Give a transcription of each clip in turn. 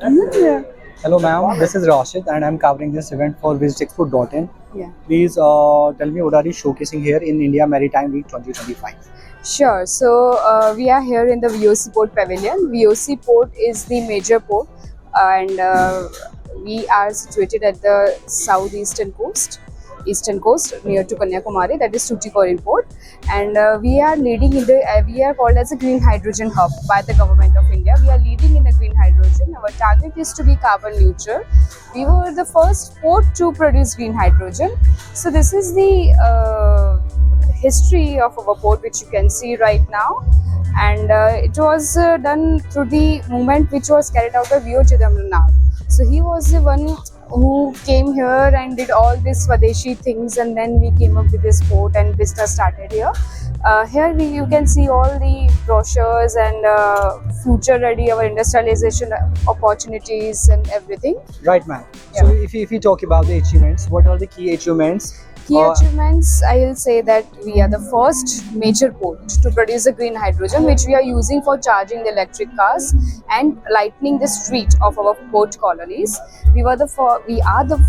Yeah. Hello ma'am, this is Rashid and I'm covering this event for visitexpo.in. Yeah. Please tell me what are you showcasing here in India Maritime Week 2025? Sure. So we are here in the VOC Port Pavilion. VOC Port is the major port, and we are situated at the eastern coast near to Kanyakumari. That is Tuticorin Port, and we are leading in the. We are called as a green hydrogen hub by the government of India. We are leading in the green hydrogen. Our target is to be carbon neutral. We were the first port to produce green hydrogen. So this is the history of our port, which you can see right now, and it was done through the movement which was carried out by V.O. Chidambaram. So he was the one who came here and did all these Swadeshi things, and then we came up with this port and business started here. You can see all the brochures and future ready our industrialization opportunities and everything. Right ma'am. Yeah. So if you talk about the achievements, what are the key achievements? Key achievements, I will say that we are the first major port to produce a green hydrogen, which we are using for charging the electric cars and lightening the street of our port colonies. We are the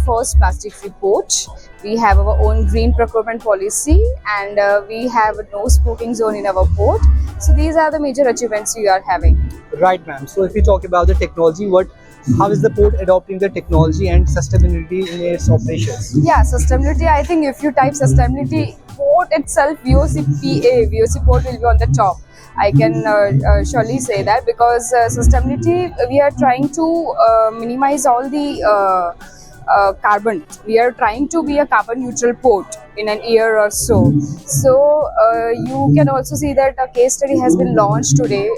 first plastic-free port. We have our own green procurement policy, and we have a no smoking zone in our port. So these are the major achievements we are having. Right ma'am. So if you talk about the technology, how is the port adopting the technology and sustainability in its operations? Yeah, sustainability. I think if you type sustainability port itself, VOC port will be on the top. I can surely say that, because sustainability, we are trying to minimize all the carbon. We are trying to be a carbon neutral port in an year or so. So you can also see that a case study has been launched today,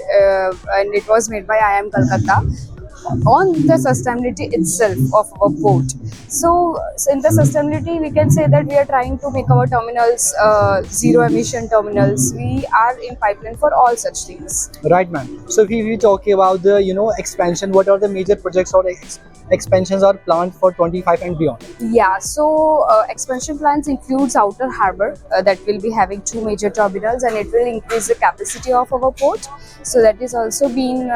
and it was made by IIM Calcutta on the sustainability itself of our port. So in the sustainability, we can say that we are trying to make our terminals zero emission terminals. We are in pipeline for all such things. Right ma'am. So if we talk about the expansion, what are the major projects or expansions are planned for 25 and beyond? Yeah, so expansion plans includes outer harbour that will be having 2 major terminals, and it will increase the capacity of our port. So that is also being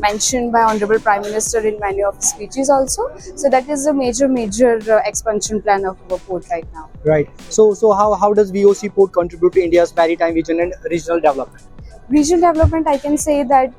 mentioned by Honorable Prime Minister in many of his speeches also. So that is a major expansion plan of our port right now. Right. So how does VOC port contribute to India's maritime vision and regional development? Regional development, I can say that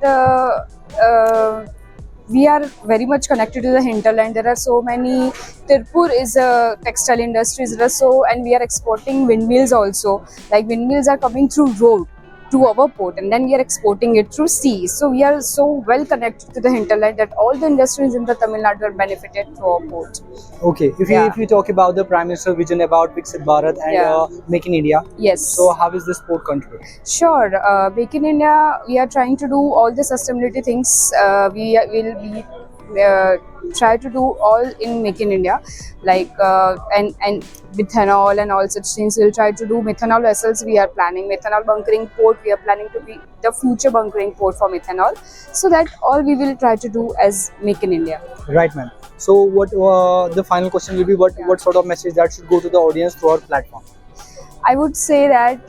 we are very much connected to the hinterland. There are so many. Tirupur is a textile industry, and we are exporting windmills also. Like windmills are coming through road to our port, and then we are exporting it through sea. So we are so well connected to the hinterland that all the industries in the Tamil Nadu are benefited through our port. Okay. If you talk about the Prime Minister vision about Viksit Bharat and Make in India, Yes. so how is this port contribute? Sure. Make in India, we are trying to do all the sustainability things. We will be try to do all in Make in India, like and methanol and all such things. We'll try to do methanol vessels. We are planning methanol bunkering port. We are planning to be the future bunkering port for methanol. So that all we will try to do as Make in India. Right, ma'am. So what the final question will be? What sort of message that should go to the audience through our platform? I would say that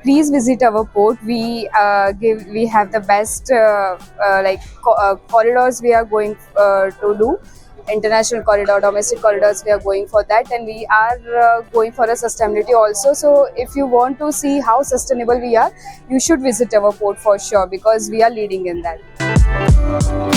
please visit our port. We have the best corridors we are going to do. International corridor, domestic corridors, we are going for that, and we are going for a sustainability also. So if you want to see how sustainable we are, you should visit our port for sure, because we are leading in that.